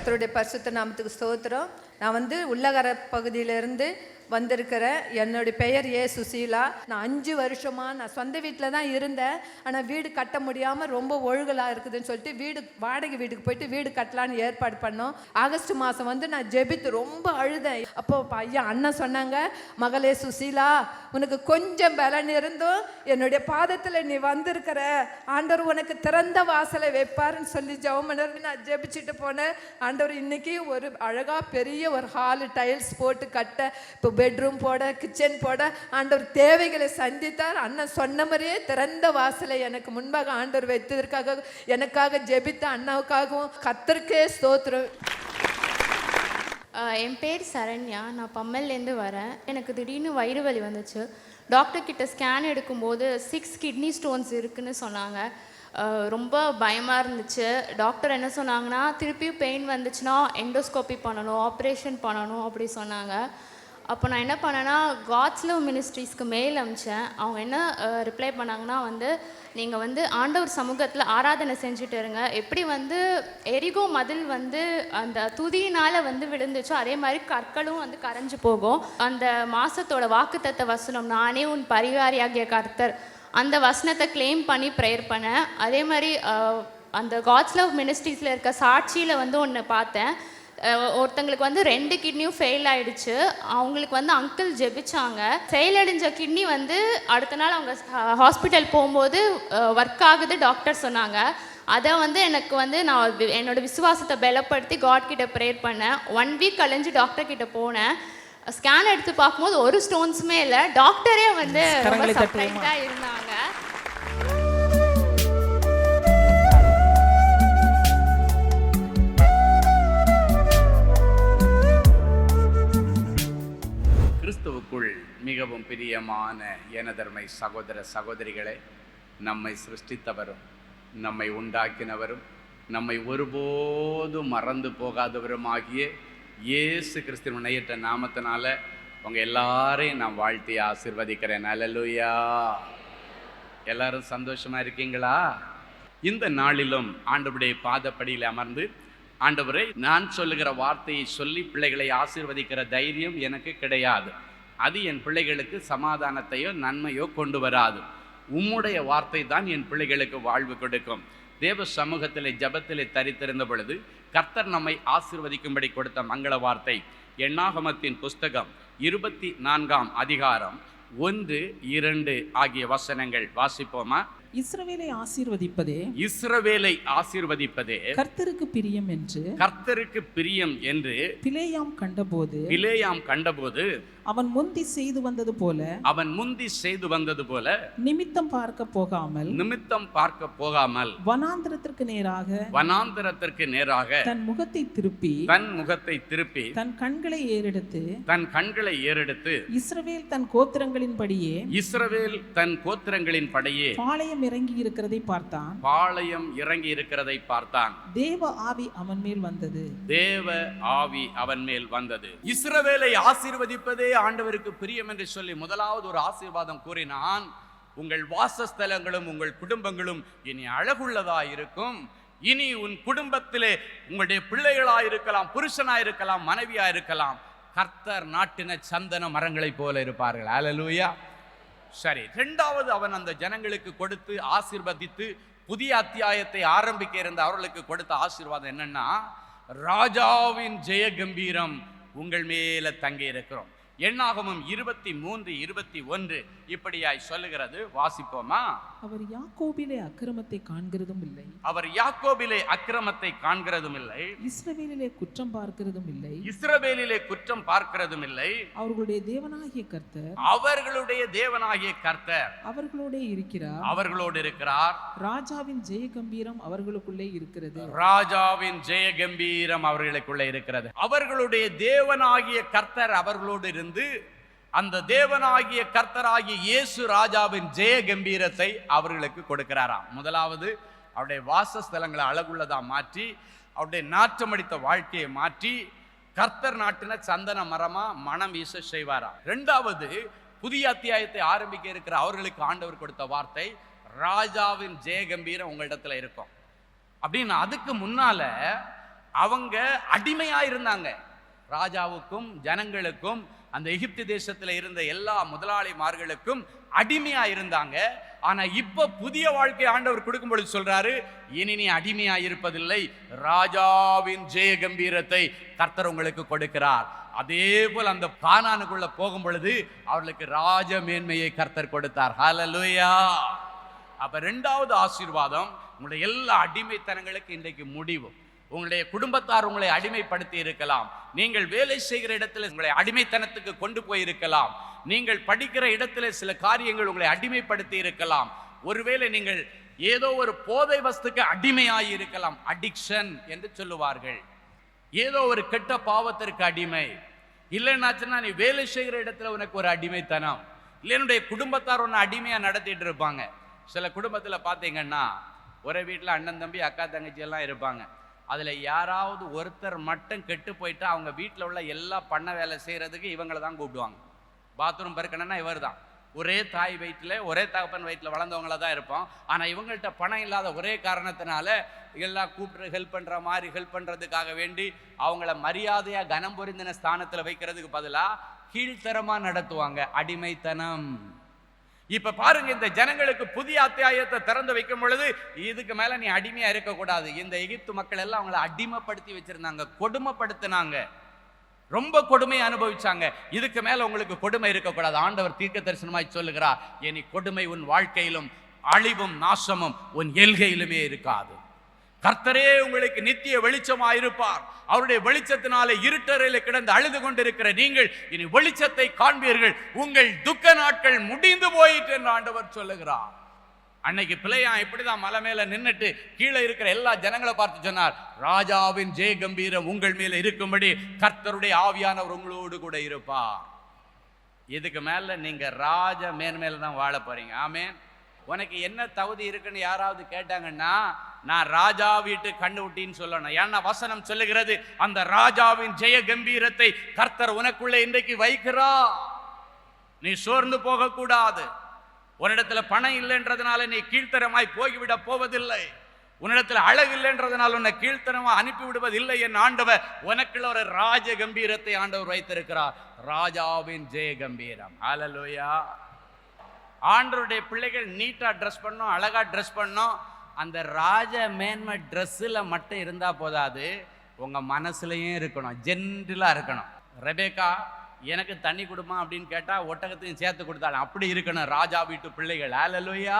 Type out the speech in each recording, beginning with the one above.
கர்த்தருடைய பரிசுத்த நாமத்துக்கு ஸ்தோத்திரம். நான் உள்ளகர பகுதியிலிருந்து வந்திருக்கிறேன். என்னுடைய பெயர் சுசீலா. நான் 5 வருஷமாக நான் சொந்த வீட்டில் தான் இருந்தேன். ஆனால் வீடு கட்ட முடியாமல் ரொம்ப ஒழுகலாக இருக்குதுன்னு சொல்லிட்டு வாடகை வீட்டுக்கு போயிட்டு வீடு கட்டலான்னு ஏற்பாடு பண்ணோம். ஆகஸ்ட் மாதம் நான் ஜெபித்து ரொம்ப அழுதேன். அப்போ அண்ணன் சொன்னாங்க, மகளே சுசீலா, உனக்கு கொஞ்சம் பலன் இருந்தும் என்னுடைய பாதத்தில் நீ வந்திருக்கிற, ஆண்டவர் உனக்கு திறந்த வாசலை வைப்பாருன்னு சொல்லி ஜெபம் பண்ணி நான் ஜெபிச்சுட்டு போனேன். ஆண்டவர் இன்னைக்கு ஒரு அழகாக பெரிய ஒரு ஹாலு டைல்ஸ் போட்டு கட்ட, இப்போ பெட்ரூம் போட, கிச்சன் போட ஆண்டவர் தேவைகளை சந்தித்தார். அண்ணன் சொன்ன மாதிரியே திறந்த வாசலை எனக்கு முன்பாக ஆண்டவர் வைத்ததற்காக எனக்காக ஜெபித்த அண்ணாவுக்காகவும் கர்த்தருக்கே ஸ்தோத்திரம். என் பேர் சரண்யா. நான் பம்மல்லேருந்து வரேன். எனக்கு திடீர்னு வயிறு வலி வந்துச்சு. டாக்டர் கிட்ட ஸ்கேன் எடுக்கும்போது 6 கிட்னி ஸ்டோன்ஸ் இருக்குன்னு சொன்னாங்க. ரொம்ப பயமாக இருந்துச்சு. டாக்டர் என்ன சொன்னாங்கன்னா, திருப்பியும் பெயின் வந்துச்சுன்னா எண்டோஸ்கோப்பி பண்ணணும், ஆப்ரேஷன் பண்ணணும் அப்படி சொன்னாங்க. அப்போ நான் என்ன பண்ணேன்னா, காட்ஸ் லவ் மினிஸ்ட்ரீஸ்க்கு மெயில் அனுப்பிச்சேன். அவங்க என்ன ரிப்ளை பண்ணாங்கன்னா, நீங்கள் ஆண்டவர் சமூகத்தில் ஆராதனை செஞ்சுட்டு இருங்க. எப்படி எரிகோ மதில் அந்த துதியினால் விழுந்துச்சோ அதே மாதிரி கற்களும் கரைஞ்சு போகும். அந்த மாதத்தோட வாக்குத்தத்த வசனம், நானே உன் பரிகாரியாகிய கர்த்தர், அந்த வசனத்தை கிளைம் பண்ணி ப்ரேயர் பண்ணேன். அதே மாதிரி அந்த காட்ஸ் லவ் மினிஸ்ட்ரீஸில் இருக்க சாட்சியில் ஒன்று பார்த்தேன். ஒருத்தங்களுக்கு 2 கிட்னியும் ஃபெயில் ஆகிடுச்சு. அவங்களுக்கு அங்கிள் ஜெபிச்சாங்க. செயலடைஞ்ச கிட்னி அடுத்த நாள் அவங்க ஹாஸ்பிட்டல் போகும்போது ஒர்க் ஆகுது டாக்டர் சொன்னாங்க. அதை எனக்கு நான் என்னோடய விசுவாசத்தை பலப்படுத்தி காட் கிட்ட ப்ரேயர் பண்ணேன். 1 வீக் கழிஞ்சு டாக்டர் கிட்ட போனேன். ஸ்கேன் எடுத்து பார்க்கும்போது ஒரு ஸ்டோன்ஸுமே இல்லை. டாக்டரே ரொம்ப சர்ப்ரைஸாக இருந்தாங்க. கிறிஸ்துவுக்குள் மிகவும் பிரியமான எனதர்மை சகோதர சகோதரிகளே, நம்மை சிருஷ்டித்தவரும் நம்மை உண்டாக்கினவரும் நம்மை ஒருபோதும் மறந்து போகாதவரும் ஆகிய இயேசு கிறிஸ்துவின் இணையற்ற நாமத்தினால உங்கள் எல்லாரையும் நான் வாழ்த்தி ஆசீர்வதிக்கிறேன். அல்லேலூயா. எல்லாரும் சந்தோஷமாக இருக்கீங்களா? இந்த நாளிலும் ஆண்டவருடைய பாதப்படியில் அமர்ந்து, ஆண்டவரே, நான் சொல்லுகிற வார்த்தையை சொல்லி பிள்ளைகளை ஆசீர்வதிக்கிற தைரியம் எனக்கு கிடையாது. அது என் பிள்ளைகளுக்கு சமாதானத்தையோ நன்மையோ கொண்டு வராது. உம்முடைய வார்த்தை தான் என் பிள்ளைகளுக்கு வாழ்வு கொடுக்கும். தேவ சமூகத்திலே ஜபத்திலே தரித்திருந்த பொழுது கர்த்தர் நம்மை ஆசீர்வதிக்கும்படி கொடுத்த மங்கள வார்த்தை எண்ணாகமத்தின் புஸ்தகம் 24ஆம் அதிகாரம் 1, 2 ஆகிய வசனங்கள். வாசிப்போமா? இஸ்ரவேலை ஆசீர்வதிப்பதே கர்த்தருக்கு பிரியம் என்று பிலேயாம் கண்டபோது அவன் முந்தி செய்து வந்தது போல நிமித்தம் பார்க்க போகாமல் வனாந்திரத்திற்கு நேராக தன் முகத்தை திருப்பி தன் கண்களை ஏறெடுத்து இஸ்ரவேல் தன் கோத்திரங்களின்படியே பாளையம் இறங்கி இருக்கிறதை பார்த்தான். தேவ ஆவி அவன் மேல் வந்தது. இஸ்ரவேலை ஆசீர்வதிப்பதே ஆண்டவருக்கு பிரியம் என்று சொல்லி முதலாவது ஒரு ஆசீர்வாதம் கூறினான். உங்கள் வாசஸ்தலங்களும் உங்கள் குடும்பங்களும் இனி அழகுள்ளதாயிருக்கும். இனி உன் குடும்பத்திலே உங்களுடைய பிள்ளைகளாயிருக்கலாம், புருஷனாயிருக்கலாம், மனைவியாயிருக்கலாம், கர்த்தர் நாட்டின சந்தன மரங்களைப் போல இருப்பார்கள். அல்லேலூயா. சரி, 2வது அவன் அந்த ஜனங்களுக்கு கொடுத்து ஆசீர்வதித்து புதிய அத்தியாயத்தை ஆரம்பிக்க இருந்த அவர்களுக்கு கொடுத்த ஆசீர்வாதம் என்னன்னா, ராஜாவின் ஜெய கம்பீரம் உங்கள் மேல தங்கி இருக்கிறோம். எண்ணாகமம் 23, 21 இப்படியாய் சொல்லுகிறது. வாசிப்போமா? அவர் யாக்கோபிலே அக்கிரமத்தை காண்கிறதும் இல்லை, இஸ்ரவேலிலே குற்றம் பார்க்கிறதும் இல்லை. அவர்களுடைய தேவனாகிய கர்த்தர் அவர்களோடு இருக்கிறார். ராஜாவின் ஜெய கம்பீரம் அவர்களுக்குள்ளே இருக்கிறது. அவர்களுடைய தேவனாகிய கர்த்தர் அவர்களோடு இருந்து அந்த தேவனாகிய கர்த்தராகிய இயேசு ராஜாவின் ஜெய கம்பீரத்தை அவர்களுக்கு கொடுக்கிறாராம். முதலாவது அவருடைய வாசஸ்தலங்களை அழகுள்ளதா மாற்றி, அவருடைய நாற்றமடித்த வாழ்க்கையை மாற்றி கர்த்தர் நாட்டின சந்தன மரமா மனம் வீச செய்வாராம். 2வது புதிய அத்தியாயத்தை ஆரம்பிக்க இருக்கிற அவர்களுக்கு ஆண்டவர் கொடுத்த வார்த்தை, ராஜாவின் ஜெய கம்பீரம் உங்களிடத்துல இருக்கும் அப்படின்னு. அதுக்கு முன்னால அவங்க அடிமையா இருந்தாங்க. ராஜாவுக்கும் ஜனங்களுக்கும் அந்த எகிப்து தேசத்துல இருந்த எல்லா முதலாளிமார்களுக்கும் அடிமையா இருந்தாங்க. ஆனா இப்ப புதிய வாழ்க்கை ஆண்டவர் கொடுக்கும் பொழுது சொல்றாரு, இனி நீ அடிமையா இருப்பதில்லை, ராஜாவின் ஜெய கம்பீரத்தை கர்த்தர் உங்களுக்கு கொடுக்கிறார். அதே போல் அந்த கானானுக்குள்ள போகும் பொழுது அவர்களுக்கு ராஜ மேன்மையை கர்த்தர் கொடுத்தார். ஹல்லேலூயா. அப்ப இரண்டாவது ஆசீர்வாதம், உங்களுடைய எல்லா அடிமைத்தனங்களுக்கு இன்றைக்கு முடிவு. உங்களுடைய குடும்பத்தார் உங்களை அடிமைப்படுத்தி இருக்கலாம், நீங்கள் வேலை செய்கிற இடத்துல உங்களை அடிமைத்தனத்துக்கு கொண்டு போயிருக்கலாம், நீங்கள் படிக்கிற இடத்துல சில காரியங்கள் உங்களை அடிமைப்படுத்தி இருக்கலாம், ஒருவேளை நீங்கள் ஏதோ ஒரு போதை வஸ்துக்கு அடிமையாகி இருக்கலாம், அடிக்ஷன் என்று சொல்லுவார்கள். ஏதோ ஒரு கெட்ட பாவத்திற்கு அடிமை, இல்லைன்னாச்சுன்னா நீ வேலை செய்கிற இடத்துல உனக்கு ஒரு அடிமைத்தனம், இல்லை என்னுடைய குடும்பத்தார் ஒன்று அடிமையாக நடத்திட்டு இருப்பாங்க. சில குடும்பத்தில் பார்த்தீங்கன்னா ஒரே வீட்டில் அண்ணன் தம்பி அக்கா தங்கச்சி எல்லாம் இருப்பாங்க. அதில் யாராவது ஒருத்தர் மட்டும் கெட்டு போயிட்டா அவங்க வீட்டில் உள்ள எல்லா பண்ண வேலை செய்கிறதுக்கு இவங்களை தான் கூப்பிடுவாங்க. பாத்ரூம் பெருக்கணும்னா இவர் தான். ஒரே தாய் வயிற்றில் ஒரே தகப்பன் வயிற்றில் வளர்ந்தவங்கள தான் இருப்போம். ஆனால் இவங்கள்ட்ட பணம் இல்லாத ஒரே காரணத்தினால எல்லாம் கூப்பிட்டு ஹெல்ப் பண்ணுற மாதிரி ஹெல்ப் பண்ணுறதுக்காக வேண்டி அவங்கள மரியாதையாக கனம் பொருந்தின ஸ்தானத்தில் வைக்கிறதுக்கு பதிலாக கீழ்த்தரமாக நடத்துவாங்க. அடிமைத்தனம். இப்ப பாருங்க, இந்த ஜனங்களுக்கு புதிய அத்தியாயத்தை திறந்து வைக்கும் பொழுது இதுக்கு மேல நீ அடிமையா இருக்கக்கூடாது. இந்த எகிப்து மக்கள் எல்லாம் அவங்களை அடிமைப்படுத்தி வச்சிருந்தாங்க, கொடுமைப்படுத்தினாங்க, ரொம்ப கொடுமையை அனுபவிச்சாங்க. இதுக்கு மேல உங்களுக்கு கொடுமை இருக்கக்கூடாது. ஆண்டவர் தீர்க்க தரிசனமாய் சொல்லுகிறார், இனி கொடுமை உன் வாழ்க்கையிலும் அழிவும் நாசமும் உன் எல்கையிலுமே இருக்காது. கர்த்தரே உங்களுக்கு நித்திய வெளிச்சமாயிருப்பார். அவருடைய வெளிச்சத்தினாலே இருட்டறையில் கிடந்து அழுது கொண்டிருக்கிற நீங்கள் இனி வெளிச்சத்தை காண்பீர்கள். உங்கள் துக்க நாட்கள் முடிந்து போயிட்டு என்று ஆண்டவர் சொல்லுகிறார். அன்னைக்கு பிள்ளையா இப்படிதான் மலை மேல நின்னுட்டு கீழே இருக்கிற எல்லா ஜனங்களை பார்த்து சொன்னார், ராஜாவின் ஜெய கம்பீரம் உங்கள் மேல இருக்கும்படி கர்த்தருடைய ஆவியானவர் உங்களோடு கூட இருப்பார். இதுக்கு மேல நீங்க ராஜ மேன்மேல தான் வாழ போறீங்க. ஆமென். உனக்கு என்ன தகுதி இருக்குன்னு யாராவது கேட்டாங்கன்னா நான் ராஜா வீட்டு கண்ணுட்டின்னு சொல்லணும். ஏன்னா வசனம் சொல்லுகிறது, அந்த ராஜாவின் ஜெய கம்பீரத்தை கர்த்தர் உனக்குள்ள இன்றைக்கு வைக்கிறார். நீ சோர்ந்து போக கூடாது. உன்னிடத்துல பணம் இல்லைன்றதுனால நீ கீழ்த்தரமாய் போய்விட போவதில்லை. உன்னிடத்துல அழகு இல்லைன்றதுனால உன்னை கீழ்த்தரமா அனுப்பி விடுவதில்லை. என் ஆண்டவர் உனக்குள்ள ஒரு ராஜ கம்பீரத்தை ஆண்டவர் வைத்திருக்கிறார். ராஜாவின் ஜெய கம்பீரம். ஹல்லேலூயா. ஆண்டவருடைய பிள்ளைகள் நீட்டா ட்ரெஸ் பண்ணணும், அழகா ட்ரெஸ் பண்ணணும். அந்த ராஜ மேன்மை ட்ரெஸ்ஸில் மட்டும் இருந்தா போதாது, உங்க மனசுலையும் இருக்கணும், ஜென்டிலா இருக்கணும். ரெபேக்கா எனக்கு தண்ணி கொடுமா அப்படின்னு கேட்டா ஒட்டகத்தையும் சேர்த்து கொடுத்தாலும் அப்படி இருக்கணும் ராஜா வீட்டு பிள்ளைகள். ஹல்லேலூயா.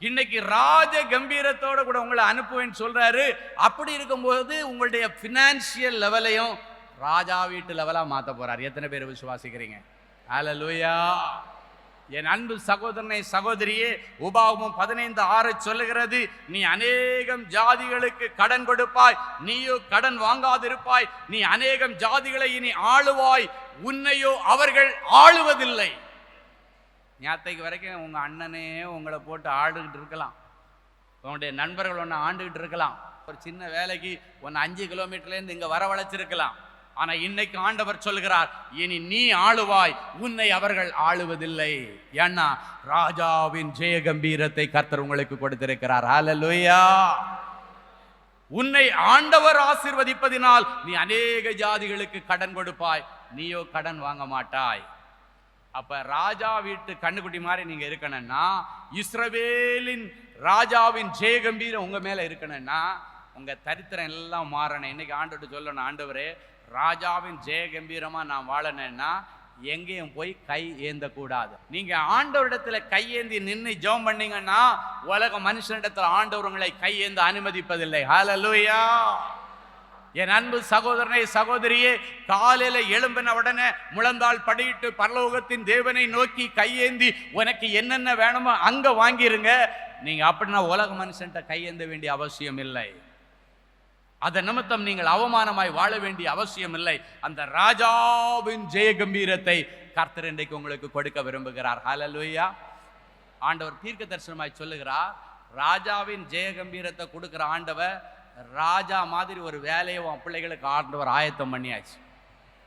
இன்னைக்கு ராஜ கம்பீரத்தோட கூட உங்களை அனுப்புவேன்னு சொல்றாரு. அப்படி இருக்கும்போது உங்களுடைய பினான்சியல் லெவலையும் ராஜா வீட்டு லெவலா மாத்த போறார். எத்தனை பேர் விசுவாசிக்கிறீங்க? ஹல்லேலூயா. என் அன்பு சகோதரனை சகோதரியே, உபாகமம் 15:6 சொல்லுகிறது, நீ அநேகம் ஜாதிகளுக்கு கடன் கொடுப்பாய், நீயோ கடன் வாங்காதிருப்பாய், நீ அநேகம் ஜாதிகளை இனி ஆளுவாய், உன்னையோ அவர்கள் ஆளுவதில்லை. ஞாத்தைக்கு வரைக்கும் உங்க அண்ணனே உங்களை போட்டு ஆடுகிட்டு இருக்கலாம், உன்னுடைய நண்பர்கள் ஒன்று ஆண்டுகிட்டு இருக்கலாம், ஒரு சின்ன வேலைக்கு ஒன்று 5 கிலோமீட்டர்லேருந்து இங்கே வரவழைச்சிருக்கலாம். ஆனா இன்னைக்கு ஆண்டவர் சொல்கிறார், இனி நீ ஆளுவாய், உன்னை அவர்கள் ஆளுவதில்லை. ஏன்னா ராஜாவின் ஜெய கம்பீரத்தை கர்த்தர் உங்களுக்கு கொடுத்திருக்கிறார். ஹல்லேலூயா. உன்னை ஆண்டவர் ஆசீர்வதிப்பதினால் நீ அநேக ஜாதிகளுக்கு கடன் கொடுப்பாய், நீயோ கடன் வாங்க மாட்டாய். அப்ப ராஜா வீட்டு கண்ணுக்குட்டி மாதிரி நீங்க இருக்கணும்னா, இஸ்ரவேலின் ராஜாவின் ஜெய கம்பீரம் உங்க மேல இருக்கணும்னா, உங்க தரித்திரம் எல்லாம் மாறணும். இன்னைக்கு ஆண்டவர்கிட்ட சொல்லணும், ஆண்டவரே ராஜாவின் ஜெய கம்பீரமா நான் வாழணும்னா எங்கேயும் போய் கை ஏந்த கூடாது. நீங்க ஆண்டவரிடத்துல கையேந்தி நின்று ஜெபம் பண்ணீங்கன்னா உலக மனுஷனிடத்துல ஆண்டவர் உங்களை கையேந்த அனுமதிப்பதில்லை. ஹல்லேலூயா. என் அன்பு சகோதரனை சகோதரியே, காலையில எழும்பின உடனே முழந்தாள் படியிட்டு பரலோகத்தின் தேவனை நோக்கி கையேந்தி உனக்கு என்னென்ன வேணுமோ அங்க வாங்கிருங்க. நீங்க அப்படின்னா உலக மனுஷன்ட்ட கையேந்த வேண்டிய அவசியம் இல்லை. அதன் நிமித்தம் நீங்கள் அவமானமாய் வாழ வேண்டிய அவசியம் இல்லை. அந்த ராஜாவின் ஜெய கம்பீரத்தை கர்த்தர் இன்றைக்கு உங்களுக்கு கொடுக்க விரும்புகிறார். ஹல்லேலூயா. ஆண்டவர் தீர்க்க தரிசனமாய் சொல்லுகிறார், ராஜாவின் ஜெய கம்பீரத்தை கொடுக்கிற ஆண்டவர் ராஜா மாதிரி ஒரு வேலையை உன் பிள்ளைகளுக்கு ஆண்டவர் ஆயத்தம் பண்ணியாச்சு.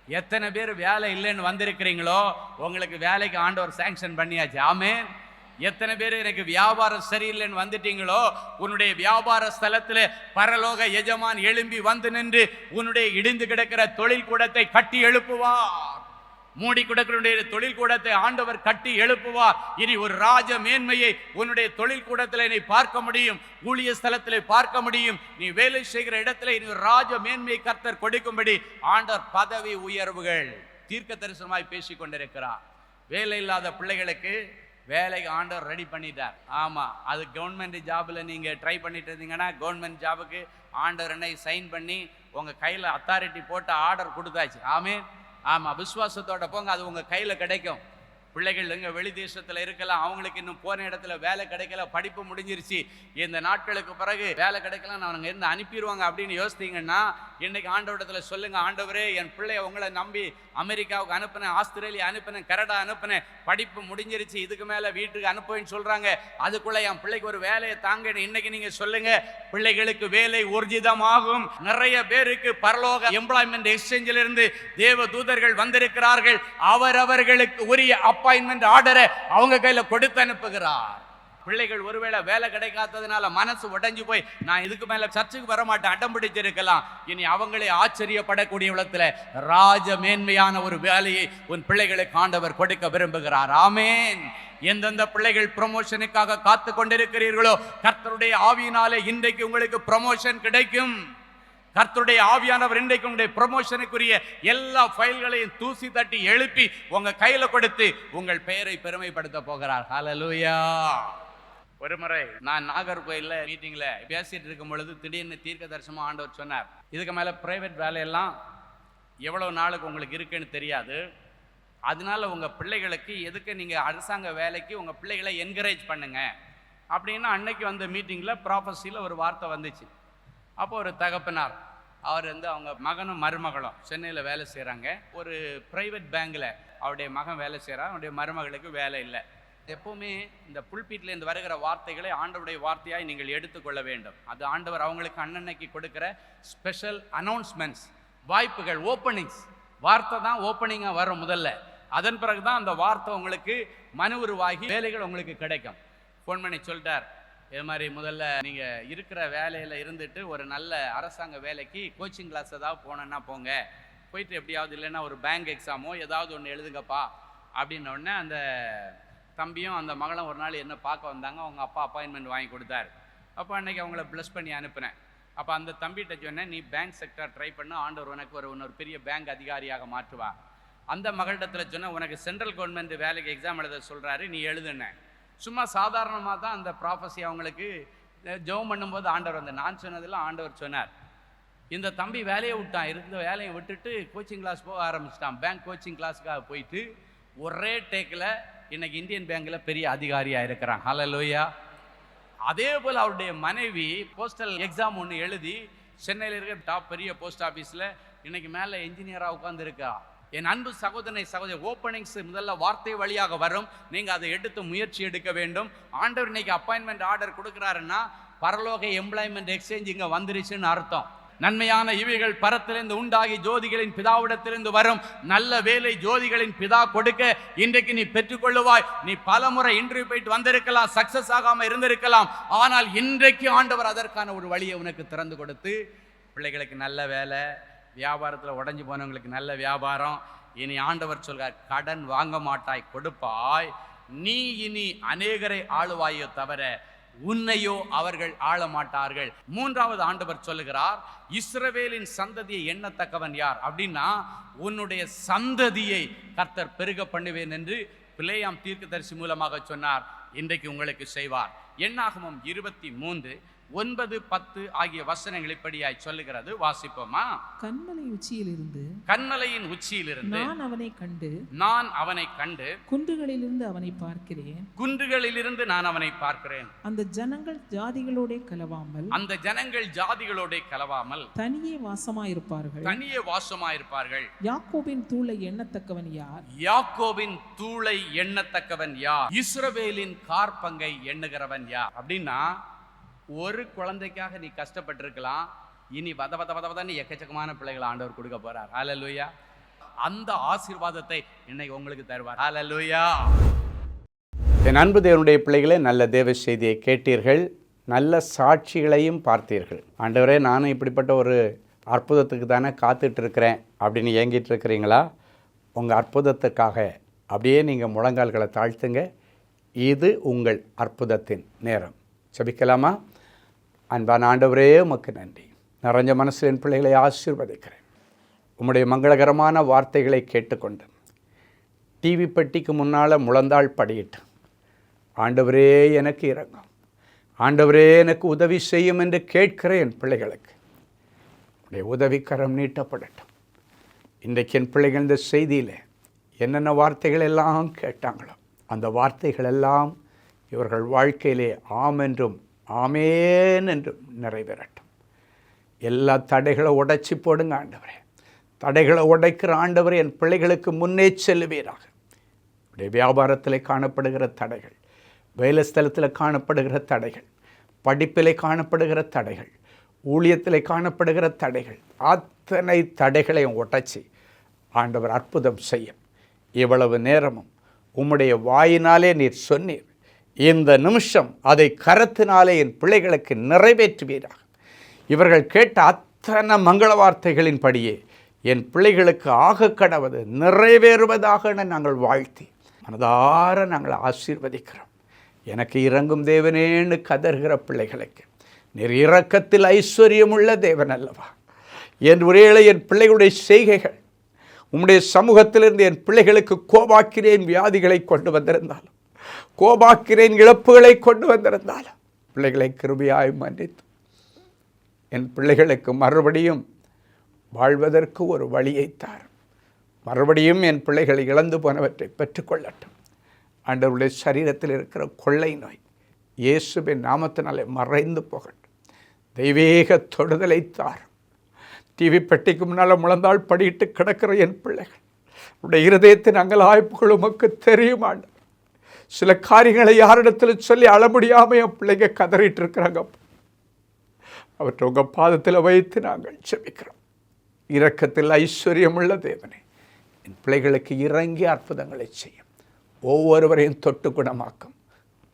எத்தனை பேர் வேலை இல்லைன்னு வந்திருக்கிறீங்களோ உங்களுக்கு வேலைக்கு ஆண்டவர் சாங்ஷன் பண்ணியாச்சு. ஆமென். எத்தனை பேர் எனக்கு வியாபாரம் சரியில்லைன்னு வந்துட்டீங்களோ, உன்னுடைய வியாபார ஸ்தலத்துல பரலோக எஜமான் எழும்பி வந்து நின்று உன்னுடைய இடிந்து கிடக்கிற தொழில் கூடத்தை கட்டி எழுப்புவார். மூடி கிடக்கிற தொழில் கூடத்தை ஆண்டவர் கட்டி எழுப்புவார். இனி ஒரு ராஜ மேன்மையை உன்னுடைய தொழில் கூடத்தில் நீ பார்க்க முடியும், ஊழிய ஸ்தலத்தில் பார்க்க முடியும். நீ வேலை செய்கிற இடத்துல இனி ஒரு ராஜ மேன்மையை கர்த்தர் கொடுக்கும்படி ஆண்டவர் பதவி உயர்வுகள் தீர்க்க தரிசனமாய் பேசி கொண்டிருக்கிறார். வேலை இல்லாத பிள்ளைகளுக்கு வேலைக்கு ஆண்டவர் ரெடி பண்ணிட்டார். ஆமா, அது கவர்மெண்ட் ஜாப்ல நீங்க ட்ரை பண்ணிட்டு இருந்தீங்கன்னா கவர்மெண்ட் ஜாபுக்கு ஆண்டவர் என்னை சைன் பண்ணி உங்க கையில அத்தாரிட்டி போட்டு ஆர்டர் கொடுத்தாச்சு. ஆமென். ஆமா, விசுவாசத்தோட போங்க, அது உங்க கையில கிடைக்கும். பிள்ளைகள் இங்கே வெளி தேசத்தில் இருக்கலாம், அவங்களுக்கு இன்னும் போன இடத்துல வேலை கிடைக்கல, படிப்பு முடிஞ்சிருச்சு, இந்த நாட்களுக்கு பிறகு வேலை கிடைக்கல, நான் இருந்து அனுப்பிடுவாங்க அப்படின்னு யோசித்தீங்கன்னா இன்னைக்கு ஆண்டவரிடத்தில் சொல்லுங்க, ஆண்டவரே என் பிள்ளைய உங்களை நம்பி அமெரிக்காவுக்கு அனுப்பினேன், ஆஸ்திரேலியா அனுப்பினேன், கனடா அனுப்பினேன், படிப்பு முடிஞ்சிருச்சு, இதுக்கு மேலே வீட்டுக்கு அனுப்புவேன்னு சொல்கிறாங்க, அதுக்குள்ளே என் பிள்ளைக்கு ஒரு வேலையை தாங்க. இன்னைக்கு நீங்கள் சொல்லுங்க, பிள்ளைகளுக்கு வேலை ஊர்ஜிதமாகும். நிறைய பேருக்கு பரலோக எம்ப்ளாய்மெண்ட் எக்ஸ்சேஞ்சில் இருந்து தேவ தூதர்கள் வந்திருக்கிறார்கள். அவரவர்களுக்கு உரிய அப்பாயின்மெண்ட் ஆர்டரை அவங்க கையில கொடுத்து அனுப்புகிறார். பிள்ளைகள் ஒருவேளை வேலை கிடைக்காததுனால மனசு உடைஞ்சு போய் நான் இதுக்கு மேல சர்ச்சுக்கு வர மாட்டேன் அடம் பிடிச்சிருக்கலாம். இனி அவங்களே ஆச்சரியப்படக்கூடிய விதத்துல ராஜ மேன்மையான ஒரு வேலையை உன் பிள்ளைகளுக்கு ஆண்டவர் கொடுக்க விரும்புகிறார். ஆமென். எந்தெந்த பிள்ளைகள் ப்ரமோஷனுக்காக காத்து கொண்டிருக்கிறீர்களோ கர்த்தருடைய ஆவியினாலே இன்றைக்கு உங்களுக்கு ப்ரமோஷன் கிடைக்கும். கர்த்தருடைய ஆவியானவர் இன்றைக்கு உங்களுடைய ப்ரமோஷனுக்குரிய எல்லா ஃபைல்களையும் தூசி தட்டி எழுப்பி உங்க கையில கொடுத்து உங்கள் பெயரை பெருமைப்படுத்த போகிறார். ஹல்லேலூயா. ஒரு முறை நான் நாகர்கோயில்ல மீட்டிங்ல பேசிட்டு இருக்கும் பொழுது திடீர்னு தீர்க்க தரிசனமா ஆண்டவர் சொன்னார், இதுக்கு மேல பிரைவேட் வேலையெல்லாம் எவ்வளவு நாளுக்கு உங்களுக்கு இருக்குன்னு தெரியாது, அதனால உங்க பிள்ளைகளுக்கு எதுக்கு நீங்க அரசாங்க வேலைக்கு உங்க பிள்ளைகளை என்கரேஜ் பண்ணுங்க அப்படின்னு அன்னைக்கு வந்த மீட்டிங்ல ப்ராஃபஸில ஒரு வார்த்தை வந்துச்சு. அப்போ ஒரு தகப்பனார், அவர் அவங்க மகனும் மருமகளும் சென்னையில் வேலை செய்கிறாங்க. ஒரு ப்ரைவேட் பேங்கில் அவருடைய மகன் வேலை செய்கிறான், அவருடைய மருமகளுக்கு வேலை இல்லை. எப்போவுமே இந்த புல்பீட்லேருந்து வருகிற வார்த்தைகளை ஆண்டவருடைய வார்த்தையாய் நீங்கள் எடுத்துக்கொள்ள வேண்டும். அது ஆண்டவர் அவங்களுக்கு அன்னன்னைக்கு கொடுக்குற ஸ்பெஷல் அனௌன்ஸ்மெண்ட்ஸ், வாய்ப்புகள், ஓப்பனிங்ஸ். வார்த்தை தான் ஓப்பனிங்காக வரும் முதல்ல, அதன் பிறகு தான் அந்த வார்த்தை உங்களுக்கு மனு உருவாகி வேலைகள் உங்களுக்கு கிடைக்கும். ஃபோன் பண்ணி சொல்லிட்டார், இது மாதிரி முதல்ல நீங்கள் இருக்கிற வேலையில் இருந்துட்டு ஒரு நல்ல அரசாங்க வேலைக்கு கோச்சிங் கிளாஸ் ஏதாவது போனோன்னா போங்க, போயிட்டு எப்படியாவது இல்லைன்னா ஒரு பேங்க் எக்ஸாமோ ஏதாவது ஒன்று எழுதுங்கப்பா அப்படின்னோடனே அந்த தம்பியும் அந்த மகளும் ஒரு நாள் என்ன பார்க்க வந்தாங்க. அவங்க அப்பா அப்பாயின்மெண்ட் வாங்கி கொடுத்தாரு. அப்போ அன்றைக்கி அவங்கள ப்ளஸ் பண்ணி அனுப்புனேன். அப்போ அந்த தம்பிகிட்ட சொன்னேன், நீ பேங்க் செக்டர் ட்ரை பண்ண, ஆண்டவர் உனக்கு ஒரு பெரிய பேங்க் அதிகாரியாக மாற்றுவா. அந்த மகளிடத்தில் சொன்னேன், உனக்கு சென்ட்ரல் கவர்மெண்ட் வேலைக்கு எக்ஸாம் எழுத சொல்கிறாரு, நீ எழுதுனேன். சும்மா சாதாரணமாக தான் அந்த ப்ராஃபஸி அவங்களுக்கு ஜெபம் பண்ணும்போது ஆண்டவர் நான் சொன்னதெல்லாம் ஆண்டவர் சொன்னார். இந்த தம்பி வேலையை விட்டான், இருந்த வேலையை விட்டுட்டு கோச்சிங் கிளாஸ் போக ஆரம்பிச்சிட்டான். பேங்க் கோச்சிங் கிளாஸுக்காக போயிட்டு ஒரே டேக்கில் இன்னைக்கு இந்தியன் பேங்கில் பெரிய அதிகாரியாக இருக்கிறான். ஹல்லேலூயா. அதே போல் அவருடைய மனைவி போஸ்டல் எக்ஸாம் ஒன்று எழுதி சென்னையில் இருக்கிற டாப் பெரிய போஸ்ட் ஆஃபீஸில் இன்னைக்கு மேலே என்ஜினியராக உட்காந்துருக்கா. என் அன்பு சகோதரனை சகோதரி, ஓப்பனிங்ஸ் முதல்ல வார்த்தை வழியாக வரும், நீங்கள் அதை எடுத்து முயற்சி எடுக்க வேண்டும். ஆண்டவர் இன்னைக்கு அப்பாயின்மெண்ட் ஆர்டர் கொடுக்குறாருன்னா பரலோக எம்ப்ளாய்மெண்ட் எக்ஸ்சேஞ்ச் இங்கே வந்துருச்சுன்னு அர்த்தம். நன்மையான இவைகள் பரத்திலிருந்து உண்டாகி ஜோதிகளின் பிதாவிடத்திலிருந்து வரும். நல்ல வேலை ஜோதிகளின் பிதா கொடுக்க இன்றைக்கு நீ பெற்றுக்கொள்ளுவாய். நீ பல முறை இன்டர்வியூ போயிட்டு வந்திருக்கலாம், சக்சஸ் ஆகாம இருந்திருக்கலாம், ஆனால் இன்றைக்கு ஆண்டவர் அதற்கான ஒரு வழியை உனக்கு திறந்து கொடுத்து பிள்ளைகளுக்கு நல்ல வேலை, வியாபாரத்தில் உடஞ்சி போனவங்களுக்கு நல்ல வியாபாரம். இனி ஆண்டவர் சொல்கிறார், கடன் வாங்க மாட்டாய், கொடுப்பாய். நீ இனி அநேகரை ஆளுவாயோ தவிர உன்னையோ அவர்கள் ஆள மாட்டார்கள். மூன்றாவது ஆண்டவர் சொல்லுகிறார், இஸ்ரவேலின் சந்ததியை எண்ணத்தக்கவன் யார் அப்படின்னா உன்னுடைய சந்ததியை கர்த்தர் பெருக பண்ணுவேன் என்று பிலேயாம் தீர்க்கதரிசி மூலமாக சொன்னார். இன்றைக்கு உங்களுக்கு செய்வார். என்னாகமம் 23 9, 10 ஆகிய வசனங்கள் இப்படியாய் சொல்லுகிறது. வாசிப்போமா? கன்மலையின் உச்சியிலிருந்து நான் அவனை கண்டு குன்றுகளிலிருந்து நான் அவனை பார்க்கிறேன். அந்த ஜனங்கள் ஜாதிகளோட கலவாமல் தனியே வாசமாயிருப்பார்கள். யாக்கோபின் தூளை எண்ணத்தக்கவன் யார்? இஸ்ரவேலின் கார்பங்கை எண்ணுகிறவன் யார்? அப்படின்னா ஒரு குழந்தைக்காக நீ கஷ்டப்பட்டிருக்கலாம், இனி வதன்னு எக்கச்சக்கமான பிள்ளைகளை ஆண்டவர் கொடுக்க போறார். ஹல்லேலூயா. அந்த ஆசீர்வாதத்தை இன்னைக்கு உங்களுக்கு தருவார். ஹல்லேலூயா. என் அன்பு தேவனுடைய பிள்ளைகளே, நல்ல தேவ செய்தியை கேட்டீர்கள், நல்ல சாட்சிகளையும் பார்த்தீர்கள். ஆண்டவரே, நானும் இப்படிப்பட்ட ஒரு அற்புதத்துக்கு தானே காத்துட்டு இருக்கிறேன் அப்படின்னு ஏங்கிட்டு இருக்கிறீங்களா? உங்கள் அற்புதத்துக்காக அப்படியே நீங்கள் முழங்கால்களை தாழ்த்துங்க. இது உங்கள் அற்புதத்தின் நேரம். ஜெபிக்கலாமா? அன்பான ஆண்டவரே, உமக்கு நன்றி. நிறைஞ்ச மனசில் என் பிள்ளைகளை ஆசீர்வதிக்கிறேன். உம்முடைய மங்களகரமான வார்த்தைகளை கேட்டுக்கொண்டு டிவி பெட்டிக்கு முன்னால் முழந்தாள் படியிட்டு, ஆண்டவரே எனக்கு இறங்கும், ஆண்டவரே எனக்கு உதவி செய்யும் என்று கேட்கிற என் பிள்ளைகளுக்கு உடைய உதவிக்கரம் நீட்டப்படட்டும். இன்றைக்கு என் பிள்ளைகள் இந்த செய்தியில் என்னென்ன வார்த்தைகள் எல்லாம் கேட்டாங்களோ அந்த வார்த்தைகள் எல்லாம் இவர்கள் வாழ்க்கையிலே ஆம் என்றும் ஆமேன் என்றும் நிறைவேறட்டும். எல்லா தடைகளை உடைச்சி போடுங்க ஆண்டவரே. தடைகளை உடைக்கிற ஆண்டவரே, என் பிள்ளைகளுக்கு முன்னே செல்லுவீராக. உடைய வியாபாரத்தில் காணப்படுகிற தடைகள், வேலை ஸ்தலத்தில் காணப்படுகிற தடைகள், படிப்பில் காணப்படுகிற தடைகள், ஊழியத்தில் காணப்படுகிற தடைகள், அத்தனை தடைகளையும் உடைச்சி ஆண்டவர் அற்புதம் செய்யும். இவ்வளவு நேரமும் உம்முடைய வாயினாலே நீர் சொன்னீர். இந்த நிமிஷம் அதை கரத்தினாலே என் பிள்ளைகளுக்கு நிறைவேற்றுவீராக. இவர்கள் கேட்ட அத்தனை மங்கள வார்த்தைகளின்படியே என் பிள்ளைகளுக்கு ஆக கடவது நிறைவேறுவதாக நாங்கள் வாழ்த்தி மனதார நாங்கள் ஆசீர்வதிக்கிறோம். எனக்கு இறங்கும் தேவனேன்னு கதறுகிற பிள்ளைகளுக்கு நீர் இரக்கத்தில் ஐஸ்வர்யமுள்ள தேவன் அல்லவா? என் ஒரேளை என் பிள்ளைகளுடைய செய்கைகள் உம்முடைய சமூகத்திலிருந்து என் பிள்ளைகளுக்கு கோபாக்கிறேன் வியாதிகளை கொண்டு வந்திருந்தாலும், கோபாக்கிறேன் இழப்புகளை கொண்டு வந்திருந்தாலும், பிள்ளைகளை கிருபையாய் மன்னித்து என் பிள்ளைகளுக்கு மறுபடியும் வாழ்வதற்கு ஒரு வழியை தாரும். மறுபடியும் என் பிள்ளைகளை இழந்து போனவற்றை பெற்றுக்கொள்ளட்டும். ஆண்டவருடைய சரீரத்தில் இருக்கிற கொள்ளை நோய் இயேசுவின் நாமத்தினாலே மறைந்து போகட்டும். தெய்வீக தொடுதலை தாரும். டிவி பெட்டிக்கு முன்னால் முழந்தாள் படியிட்டு கிடக்கிற என் பிள்ளைகள் உடைய இருதயத்தின் அங்கலாய்ப்புகள் உமக்கு தெரியும் ஆண்டவர். சில காரியங்களை யாரிடத்தில் சொல்லி அழ முடியாமல் என் பிள்ளைங்க கதறிட்டு இருக்கிறாங்க. அவற்றை உங்கள் பாதத்தில் வைத்து நாங்கள் ஜெபிக்கிறோம். இரக்கத்தில் ஐஸ்வர்யமுள்ள தேவனே, என் பிள்ளைகளுக்கு இறங்கி அற்புதங்களை செய்யும். ஒவ்வொருவரையும் தொட்டு குணமாக்கும்.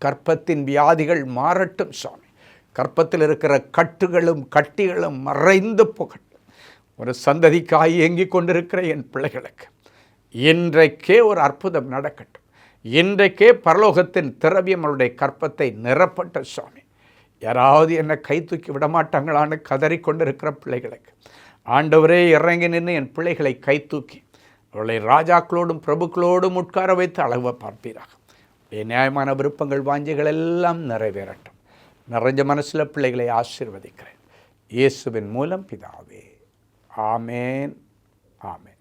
கற்பத்தின் வியாதிகள் மாறட்டும் சுவாமி. கற்பத்தில் இருக்கிற கட்டுகளும் கட்டிகளும் மறைந்து போகட்டும். ஒரு சந்ததிக்காய் ஏங்கிக் கொண்டிருக்கிற என் பிள்ளைகளுக்கு இன்றைக்கே ஒரு அற்புதம் நடக்கட்டும். இன்றைக்கே பரலோகத்தின் திரவியம் அவருடைய கற்பத்தை நிரப்பட்ட சுவாமி. யாராவது என்னை கை தூக்கி விடமாட்டாங்களான்னு கதறிக்கொண்டிருக்கிற பிள்ளைகளுக்கு ஆண்டவரே இறங்கி நின்று என் பிள்ளைகளை கை தூக்கி அவர்களை ராஜாக்களோடும் பிரபுக்களோடும் உட்கார வைத்து அழக பார்ப்பீராக. நியாயமான விருப்பங்கள் வாஞ்சிகள் எல்லாம் நிறைவேறட்டும். நிறைஞ்ச மனசில் பிள்ளைகளை ஆசீர்வதிக்கிறேன் இயேசுவின் மூலம் பிதாவே. ஆமேன், ஆமேன்.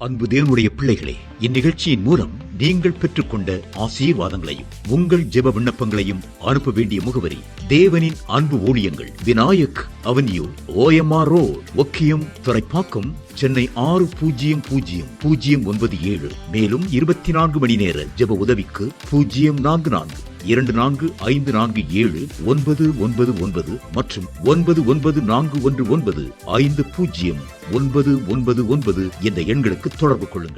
அன்பு தேவனுடைய பிள்ளைகளே, இந்நிகழ்ச்சியின் மூலம் நீங்கள் பெற்றுக்கொண்ட ஆசீர்வாதங்களையும் உங்கள் ஜெப விண்ணப்பங்களையும் அனுப்ப வேண்டிய முகவரி: தேவனின் அன்பு ஊழியங்கள், Vinayak avenue, OMR road, Okkiyam, Thoraipakkam, Chennai 600097. மேலும் 24 மணி நேர ஜெப உதவிக்கு 044-24547-999 மற்றும் 9941950999 என்ற எண்களுக்கு தொடர்பு கொள்ளுங்கள்.